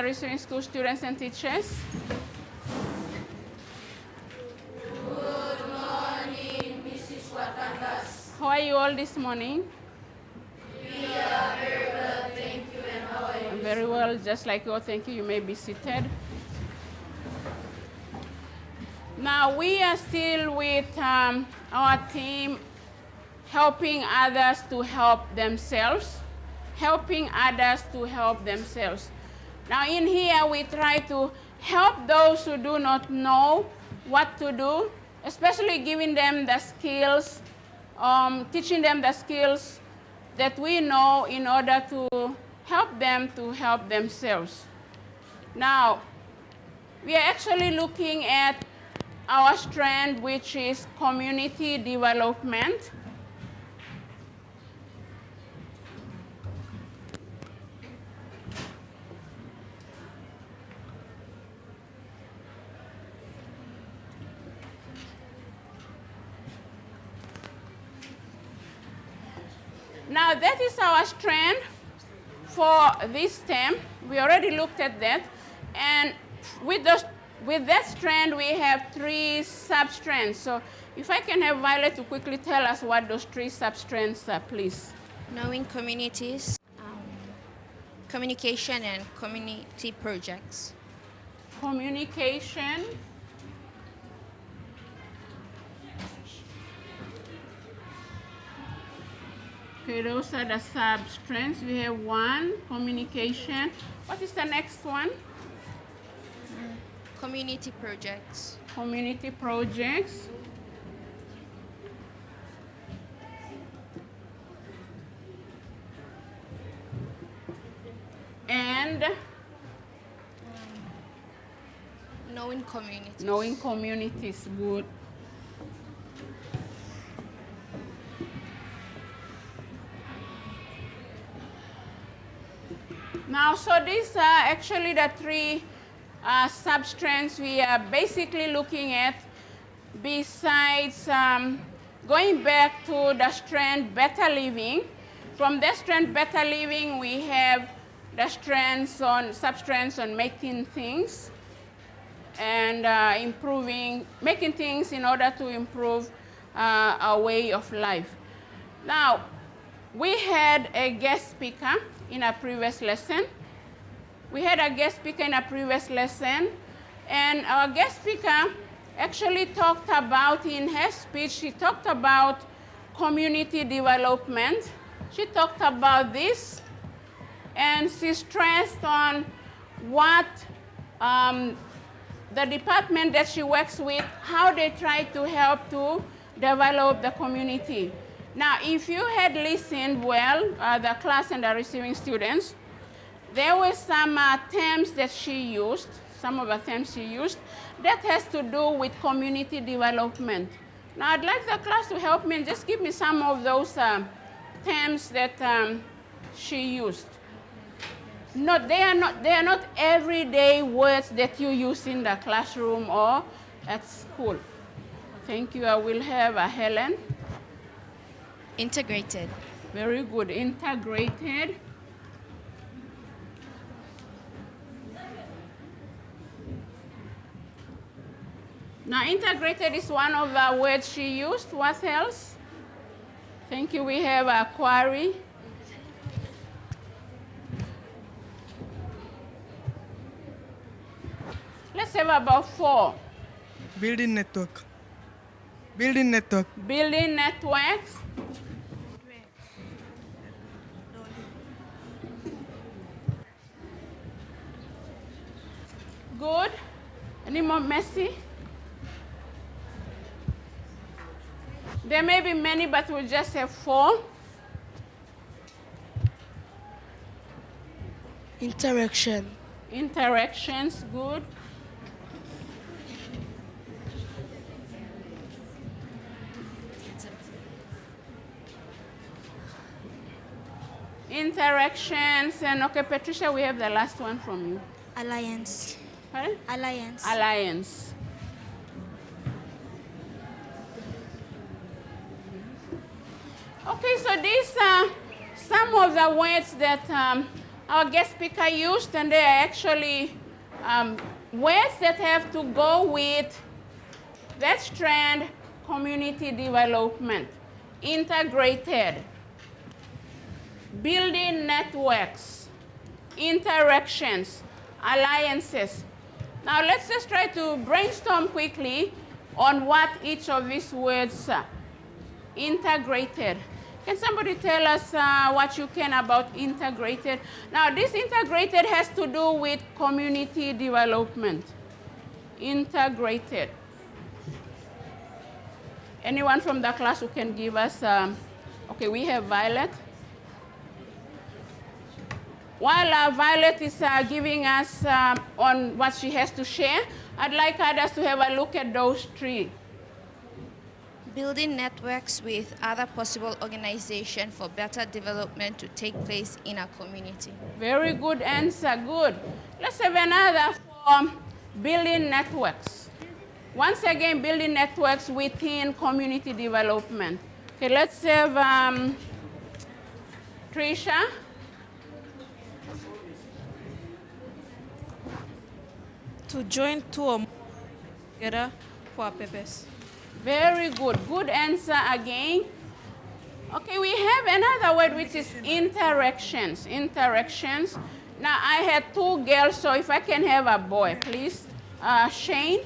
and receiving school students and teachers. Good morning, Mrs. Watangas. How are you all this morning? We are very well, thank you, and how are you? Very well, just like you all. Thank you. You may be seated. Now, we are still with our team, helping others to help themselves. Helping others to help themselves. Now, in here, we try to help those who do not know what to do, especially giving them the skills, teaching them the skills that we know in order to help them to help themselves. Now, we are actually looking at our strand, which is community development. Now, that is our strand for this term. We already looked at that. And with that strand, we have 3 substrands. So if I can have Violet to quickly tell us what those 3 substrands are, please. Knowing communities, communication, and community projects. Communication. Okay, those are the substrands. We have 1, communication. What is the next one? Community projects. Community projects. And knowing communities. Knowing communities, good. Now, so these are actually the 3 substrands we are basically looking at, besides going back to the strand better living. From the strand better living, we have the substrands on making things and making things in order to improve our way of life. Now, we had a guest speaker in a previous lesson. And our guest speaker actually talked about, in her speech, she talked about community development. She talked about this, and she stressed on what the department that she works with, how they try to help to develop the community. Now, if you had listened well, the class and the receiving students, there were some terms that she used, some of the terms she used, that has to do with community development. Now, I'd like the class to help me and just give me some of those terms that she used. No, they are not everyday words that you use in the classroom or at school. Thank you. I will have Helen. Integrated. Very good. Integrated. Now, integrated is one of the words she used. What else? Thank you. We have a query. Let's have about 4. Building network. Building network. Building networks. Good. Any more messy? There may be many, but we'll just have 4. Interaction. Interactions, good. Interactions, and okay, Patricia, we have the last one from you. Alliance. Pardon? Alliance. Alliance. Okay, so these are some of the words that our guest speaker used, and they are actually words that have to go with that strand: community development, integrated, building networks, interactions, alliances. Now let's just try to brainstorm quickly on what each of these words are. Integrated. Can somebody tell us what you can about integrated? Now this integrated has to do with community development. Integrated. Anyone from the class who can give us, okay, we have Violet. While Violet is giving us on what she has to share, I'd like others to have a look at those three. Building networks with other possible organizations for better development to take place in a community. Very good answer, good. Let's have another for building networks. Once again, building networks within community development. Okay, let's have Trisha. To join two or more together for a purpose. Very good. Good answer again. Okay, we have another word which is interactions. Interactions. Now, I had two girls, so if I can have a boy, please. Shane.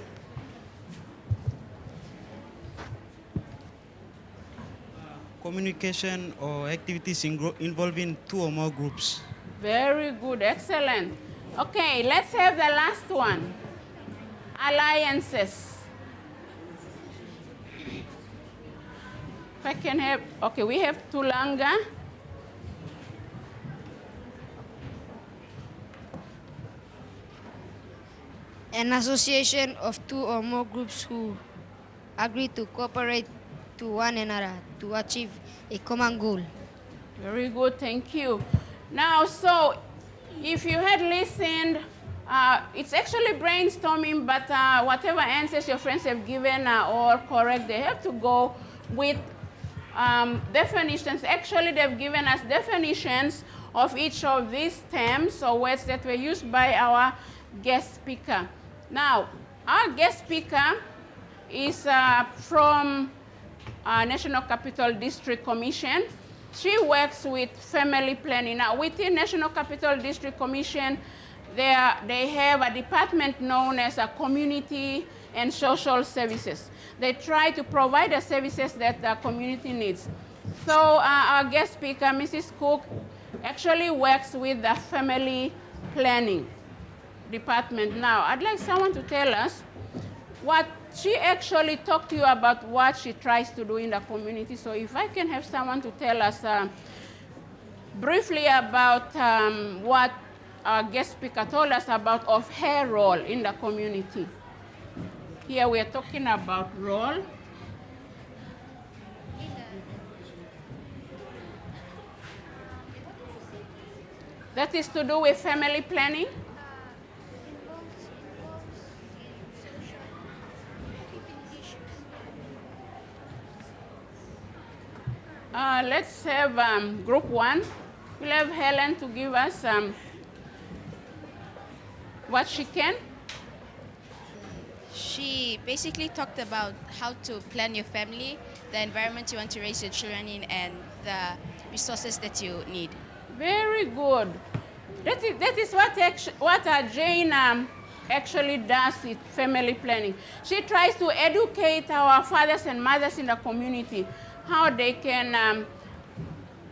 Communication or activities involving two or more groups. Very good. Excellent. Okay, let's have the last one. Alliances. If I can have, okay, we have Tulanga. An association of two or more groups who agree to cooperate to one another to achieve a common goal. Very good, thank you. Now, so if you had listened, it's actually brainstorming, but whatever answers your friends have given are all correct. They have to go with definitions. Actually, they've given us definitions of each of these terms or words that were used by our guest speaker. Now, our guest speaker is from National Capital District Commission. She works with family planning. Now, within National Capital District Commission, they have a department known as a Community and Social Services. They try to provide the services that the community needs. So our guest speaker, Mrs. Cook, actually works with the family planning department. Now, I'd like someone to tell us what she actually talked to you about, what she tries to do in the community. So if I can have someone to tell us briefly about what our guest speaker told us about of her role in the community. Here we are talking about role. That is to do with family planning. Let's have group one. We'll have Helen to give us what she can. She basically talked about how to plan your family, the environment you want to raise your children in, and the resources that you need. Very good. That is what Jane actually does with family planning. She tries to educate our fathers and mothers in the community how they can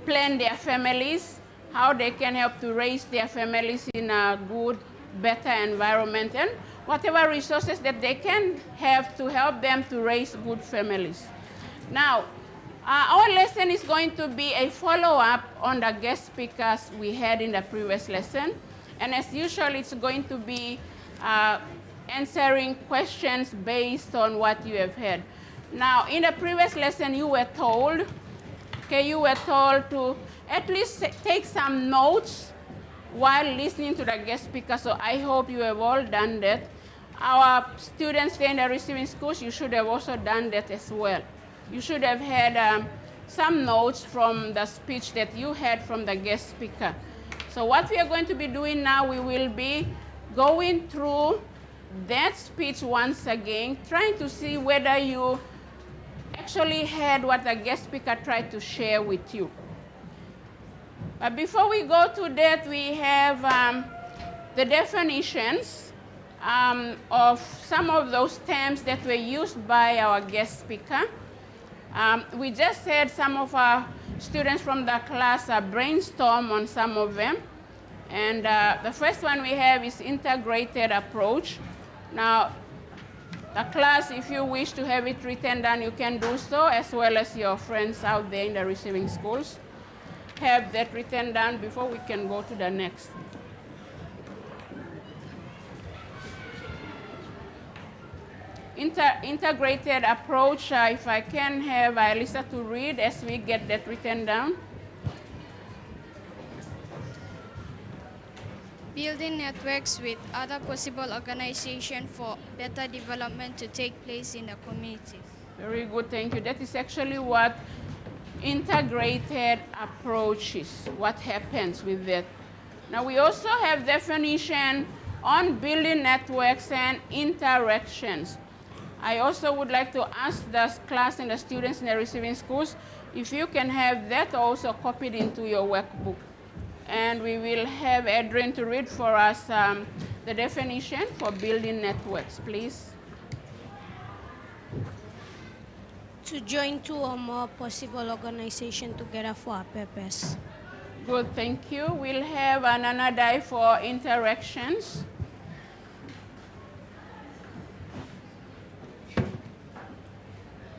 plan their families, how they can help to raise their families in a good, better environment, and whatever resources that they can have to help them to raise good families. Now, our lesson is going to be a follow-up on the guest speakers we had in the previous lesson. And as usual, it's going to be answering questions based on what you have heard. Now, in the previous lesson, you were told to at least take some notes while listening to the guest speaker. So I hope you have all done that. Our students there in the receiving schools, you should have also done that as well. You should have had some notes from the speech that you had from the guest speaker. So what we are going to be doing now, we will be going through that speech once again, trying to see whether you actually heard what the guest speaker tried to share with you. But before we go to that, we have the definitions of some of those terms that were used by our guest speaker. We just had some of our students from the class brainstorm on some of them. And the first one we have is integrated approach. Now, the class, if you wish to have it written down, you can do so, as well as your friends out there in the receiving schools. Have that written down before we can go to the next. Integrated approach, if I can have Alyssa to read as we get that written down. Building networks with other possible organizations for better development to take place in the community. Very good, thank you. That is actually what integrated approach is, what happens with that. Now we also have definition on building networks and interactions. I also would like to ask the class and the students in the receiving schools if you can have that also copied into your workbook. And we will have Adrian to read for us the definition for building networks, please. To join two or more possible organizations together for a purpose. Good, thank you. We'll have Nana Dai for interactions.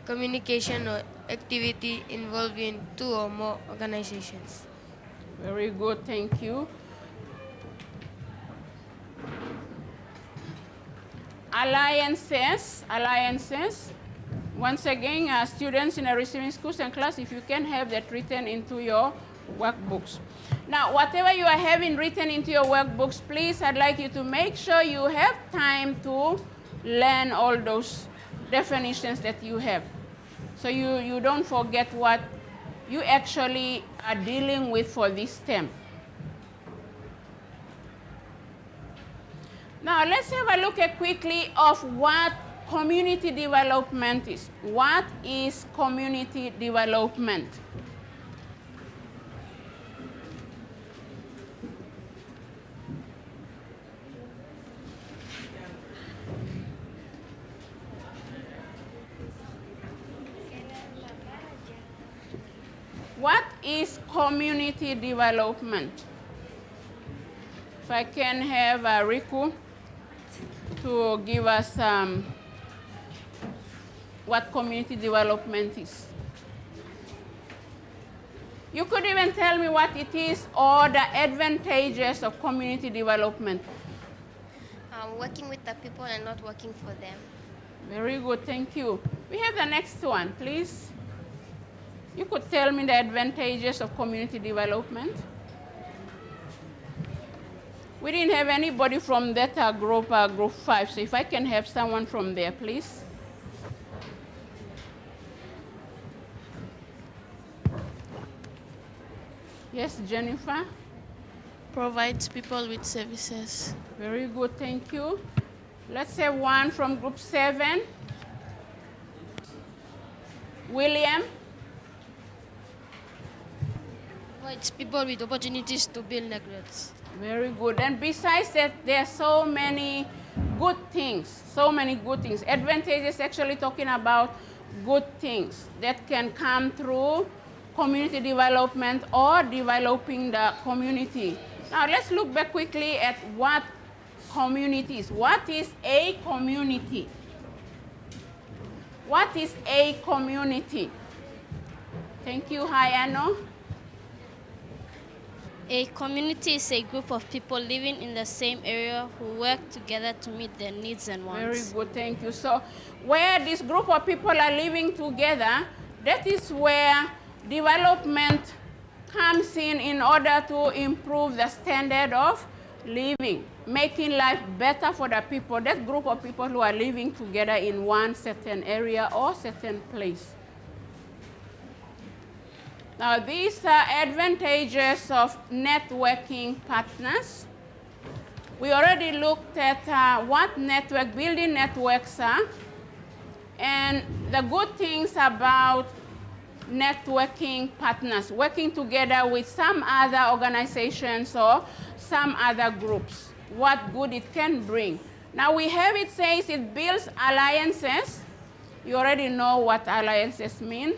Communication or activity involving two or more organizations. Very good, thank you. Alliances. Once again, students in the receiving schools and class, if you can have that written into your workbooks. Now, whatever you are having written into your workbooks, please, I'd like you to make sure you have time to learn all those definitions that you have. So you don't forget what you actually are dealing with for this term. Now let's have a look at quickly of what community development is. What is community development? What is community development? If I can have Riku to give us what community development is. You could even tell me what it is or the advantages of community development. Working with the people and not working for them. Very good, thank you. We have the next one, please. You could tell me the advantages of community development. We didn't have anybody from that group 5, so if I can have someone from there, please. Yes, Jennifer? Provides people with services. Very good, thank you. Let's have one from group 7. William? Provides people with opportunities to build networks. Very good. And besides that, there are so many good things, Advantages actually talking about good things that can come through community development or developing the community. Now let's look back quickly at what community is. What is a community? What is a community? Thank you, Hayano. A community is a group of people living in the same area who work together to meet their needs and wants. Very good, thank you. So where this group of people are living together, that is where development comes in order to improve the standard of living, making life better for the people, that group of people who are living together in one certain area or certain place. Now, these are advantages of networking partners. We already looked at what building networks are, and the good things about networking partners, working together with some other organizations or some other groups, what good it can bring. Now we have it says it builds alliances. You already know what alliances mean.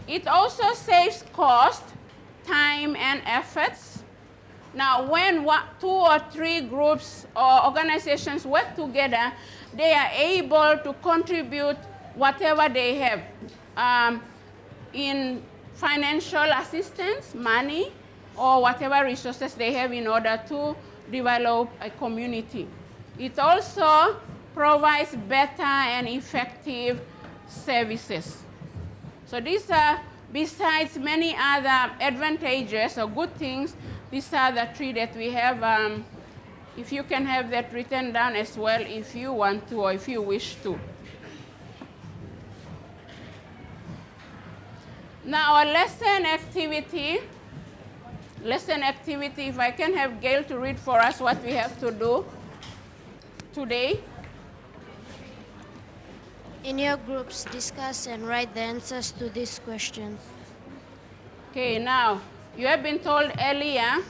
It also saves cost, time, and efforts. Now when 2 or 3 groups or organizations work together, they are able to contribute whatever they have in financial assistance, money, or whatever resources they have in order to develop a community. It also provides better and effective services. So these are, besides many other advantages or good things, these are the 3 that we have. If you can have that written down as well if you want to or if you wish to. Now our lesson activity, if I can have Gail to read for us what we have to do today. In your groups, discuss and write the answers to these questions. Okay, now, you have been told earlier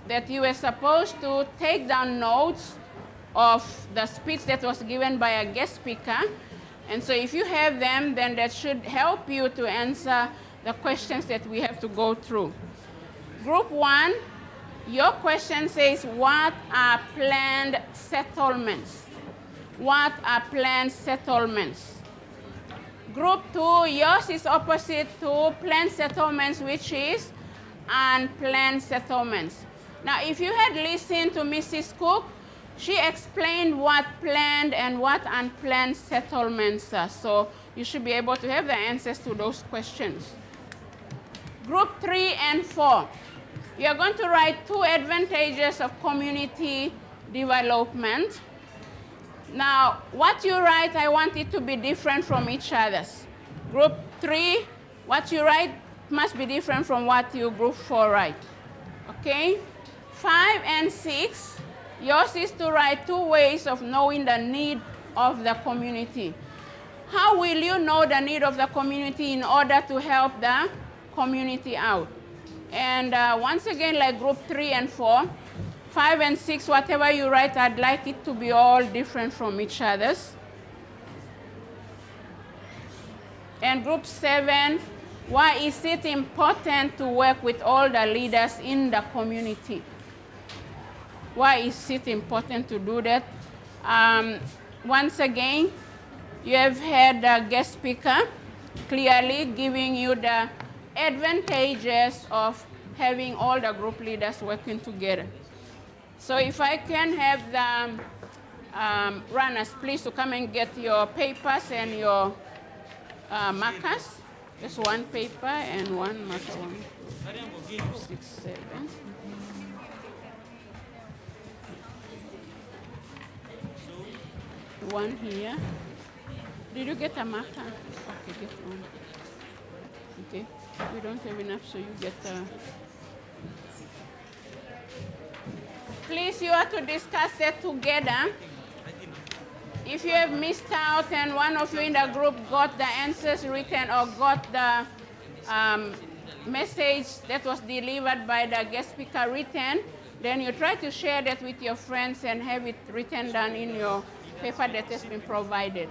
that you were supposed to take down notes of the speech that was given by a guest speaker. And so if you have them, then that should help you to answer the questions that we have to go through. Group 1, your question says, what are planned settlements? What are planned settlements? Group 2, yours is opposite to planned settlements, which is unplanned settlements. Now, if you had listened to Mrs. Cook, she explained what planned and what unplanned settlements are. So you should be able to have the answers to those questions. Group 3 and 4, you are going to write 2 advantages of community development. Now, what you write, I want it to be different from each other's. Group 3, what you write must be different from what you group 4 write. Okay? 5 and 6, yours is to write 2 ways of knowing the need of the community. How will you know the need of the community in order to help the community out? And once again, like group 3 and 4, 5 and 6, whatever you write, I'd like it to be all different from each other's. And group 7, why is it important to work with all the leaders in the community? Why is it important to do that? Once again, you have had a guest speaker clearly giving you the advantages of having all the group leaders working together. So if I can have the runners, please, to come and get your papers and your markers. Just 1 paper and 1 marker. 1, 2, 6, 7. One here. Did you get a marker? Okay, get one. Okay, we don't have enough, so you get Please, you are to discuss that together. If you have missed out and one of you in the group got the answers written or got the message that was delivered by the guest speaker written, then you try to share that with your friends and have it written down in your paper that has been provided.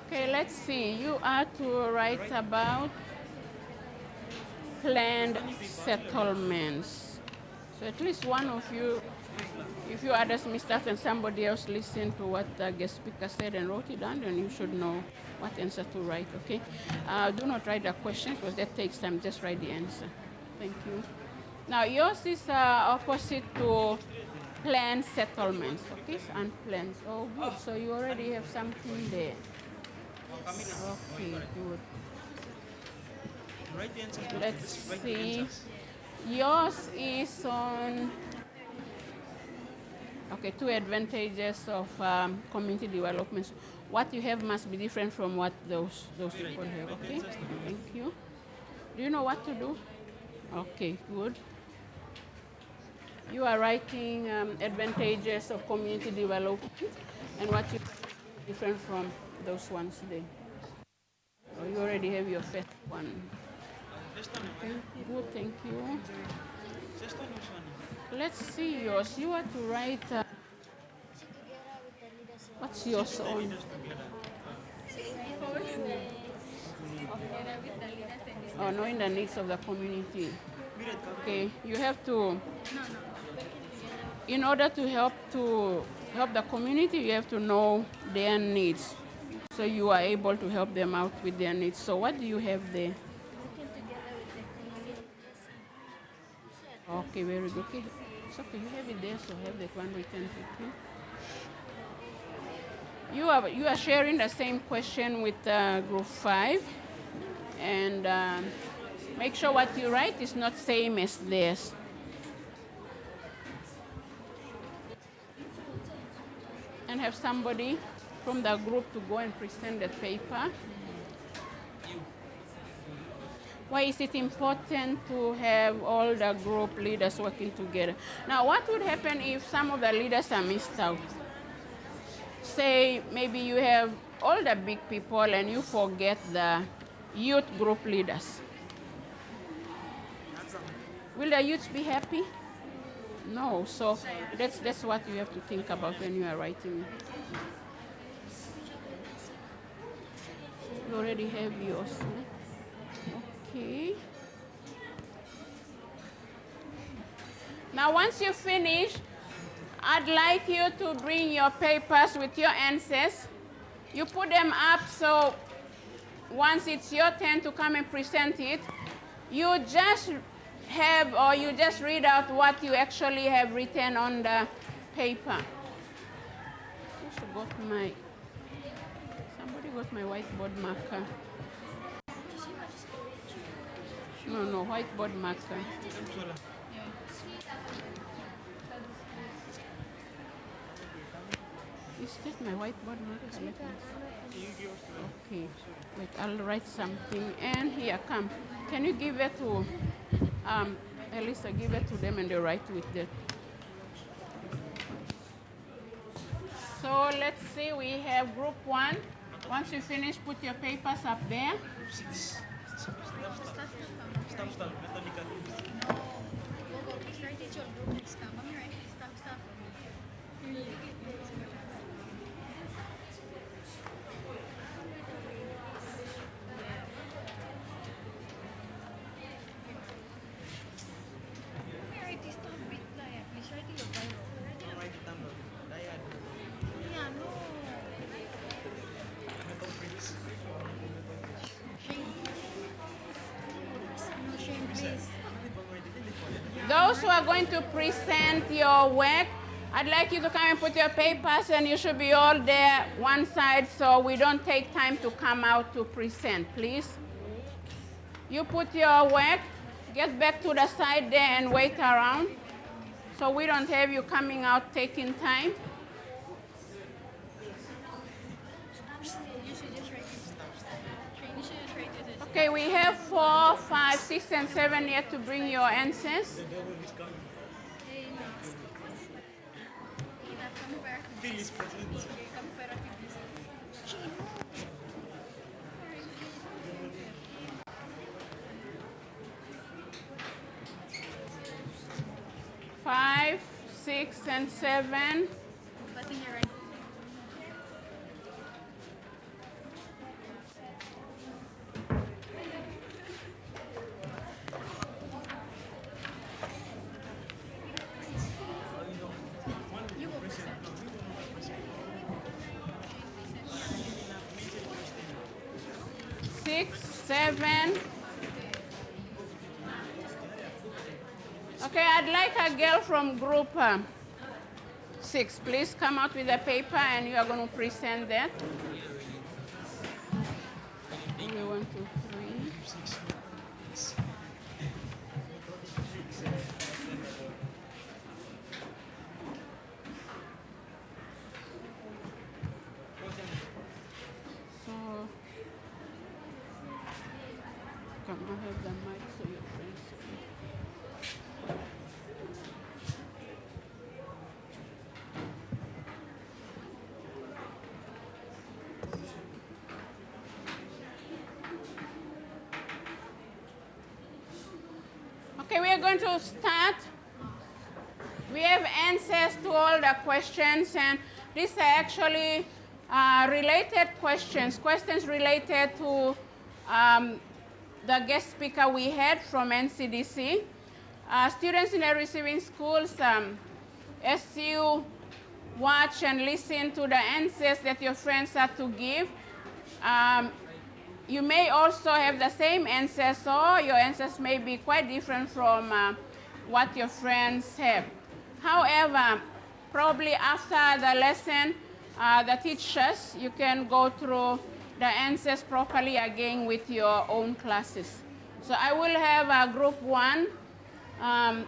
Okay, let's see. You are to write about planned settlements. So at least one of you, if you others missed out and somebody else listened to what the guest speaker said and wrote it down, then you should know what answer to write, okay? Do not write the questions because that takes time. Just write the answer. Thank you. Now, yours is opposite to planned settlements, okay? Unplanned. Oh, good. So you already have something there. Okay, good. Write the answers. Let's Write the see. answers. Yours is on. Okay, two advantages of community development. What you have must be different from what those people have. Okay, thank you. Do you know what to do? Okay, good. You are writing advantages of community development and what you different from those ones there. Oh, you already have your first one. Okay, good, thank you. Let's see yours. You have to write. What's yours on? Oh, knowing the needs of the community. Okay, you have to. In order to help the community, you have to know their needs, so you are able to help them out with their needs. So, what do you have there? Okay, very good. Okay, it's okay. You have it there, so have that one written quickly. You are sharing the same question with group 5, and make sure what you write is not same as theirs. And have somebody from the group to go and present that paper. Why is it important to have all the group leaders working together? Now, what would happen if some of the leaders are missed out? Say maybe you have all the big people and you forget the youth group leaders. Will the youths be happy? No, so that's what you have to think about when you are writing. You already have yours. Okay. Now once you finish, I'd like you to bring your papers with your answers. You put them up so once it's your turn to come and present it, you just have or you just read out what you actually have written on the paper. Somebody got my whiteboard marker. No, whiteboard marker. Is that my whiteboard marker? Okay, wait, I'll write something. And here, come. Can you give it to Elisa? Give it to them and they write with that. So let's see, we have group 1. Once you finish, put your papers up there. Stop, methodically. Those who are going to present your work, I'd like you to come and put your papers, and you should be all there one side so we don't take time to come out to present, please. You put your work, get back to the side there and wait around so we don't have you coming out taking time. Okay, we have 4, 5, 6, and 7 yet to bring your answers. Five, 6, and 7. Okay, I'd like a girl from group 6. Please come out with a paper and you are going to present that. 1, 2, 3. I have the mic so your friends. Okay, we are going to start. We have answers to all the questions, and these are actually related questions related to the guest speaker we had from NCDC. Students in the receiving schools, as you watch and listen to the answers that your friends are to give, you may also have the same answers, or your answers may be quite different from what your friends have. However, probably after the lesson, the teachers, you can go through the answers properly again with your own classes. So I will have group 1,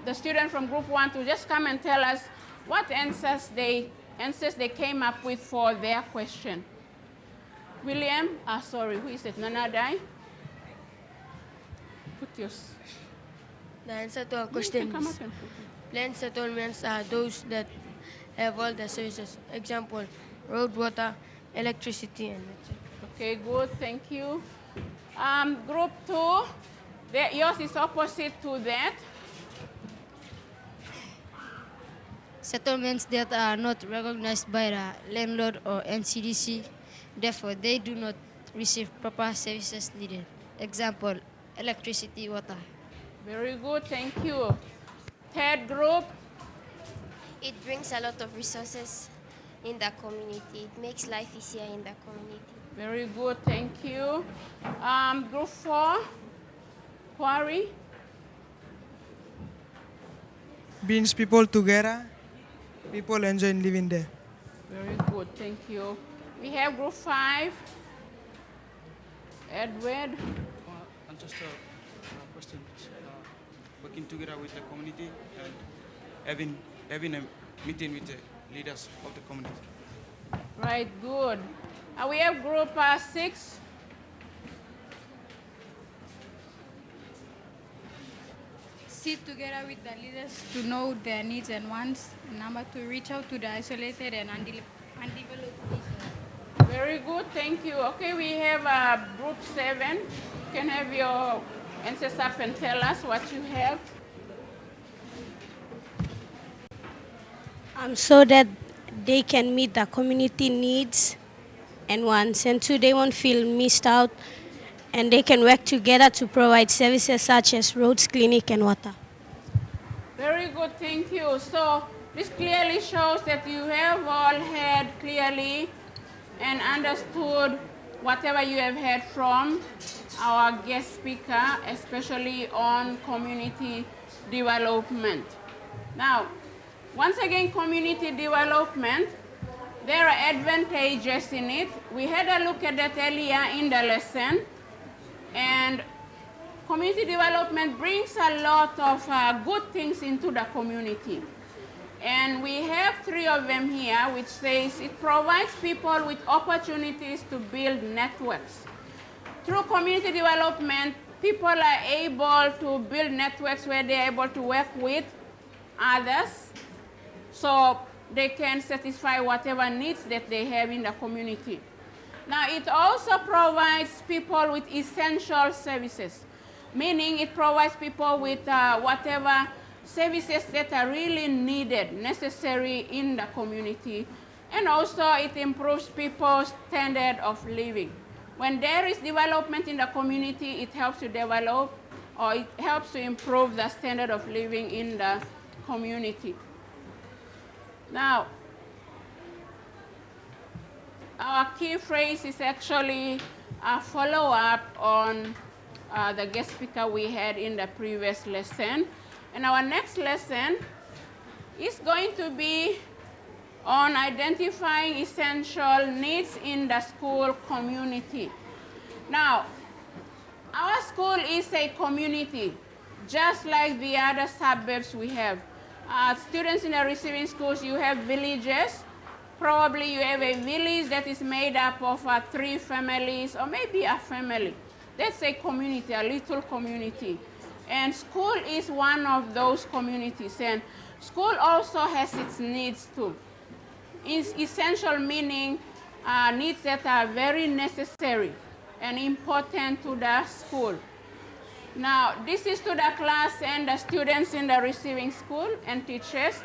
the student from group 1 to just come and tell us what answers they came up with for their question. William, sorry, who is it? Nanadai? Put yours. The answer to our question is planned settlements are those that have all the services. Example, road, water, electricity, and etc. Okay, good, thank you. Group 2, yours is opposite to that. Settlements that are not recognized by the landlord or NCDC, therefore they do not receive proper services needed. Example, electricity, water. Very good, thank you. Third group. It brings a lot of resources in the community. It makes life easier in the community. Very good, thank you. Group 4, Quarry. Brings people together. People enjoy living there. Very good, thank you. We have group 5, Edward. And just a question. Working together with the community and having a meeting with the leaders of the community. Right, good. We have group 6. Sit together with the leaders to know their needs and wants. Number 2, reach out to the isolated and undeveloped places. Very good, thank you. Okay, we have group 7. You can have your answers up and tell us what you have. So that they can meet the community needs and wants, and 2, they won't feel missed out, and they can work together to provide services such as roads, clinic, and water. Very good, thank you. So this clearly shows that you have all heard clearly and understood whatever you have heard from our guest speaker, especially on community development. Now, once again, community development, there are advantages in it. We had a look at that earlier in the lesson. And community development brings a lot of good things into the community. And we have 3 of them here, which says it provides people with opportunities to build networks. Through community development, people are able to build networks where they are able to work with others, so they can satisfy whatever needs that they have in the community. Now, it also provides people with essential services, meaning it provides people with whatever services that are really needed, necessary in the community. And also, it improves people's standard of living. When there is development in the community, it helps to develop, or it helps to improve the standard of living in the community. Now, our key phrase is actually a follow-up on the guest speaker we had in the previous lesson. And our next lesson is going to be on identifying essential needs in the school community. Now, our school is a community, just like the other suburbs we have. Students in the receiving schools, you have villages. Probably you have a village that is made up of 3 families or maybe a family. that's a community, a little community. And school is one of those communities. And school also has its needs too. It's essential meaning needs that are very necessary and important to the school. Now, this is to the class and the students in the receiving school and teachers.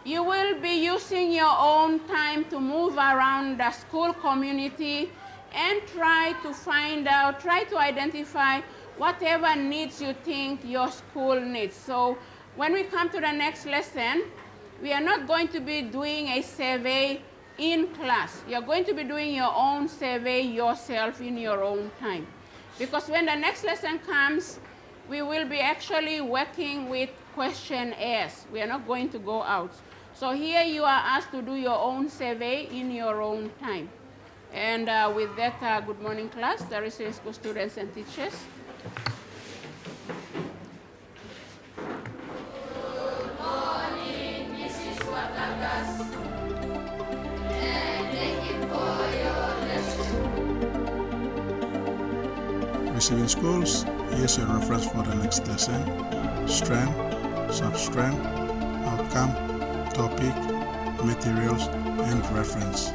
You will be using your own time to move around the school community and try to find out, try to identify whatever needs you think your school needs. So when we come to the next lesson, we are not going to be doing a survey in class. You're going to be doing your own survey yourself in your own time. Because when the next lesson comes, we will be actually working with questionnaires. We are not going to go out. So here you are asked to do your own survey in your own time. And with that, good morning class, the receiving school students and teachers. Good morning, Mrs. Watagas. And thank you for your lesson. Receiving schools, here's your reference for the next lesson. Strand, substrand, outcome, topic, materials, and reference.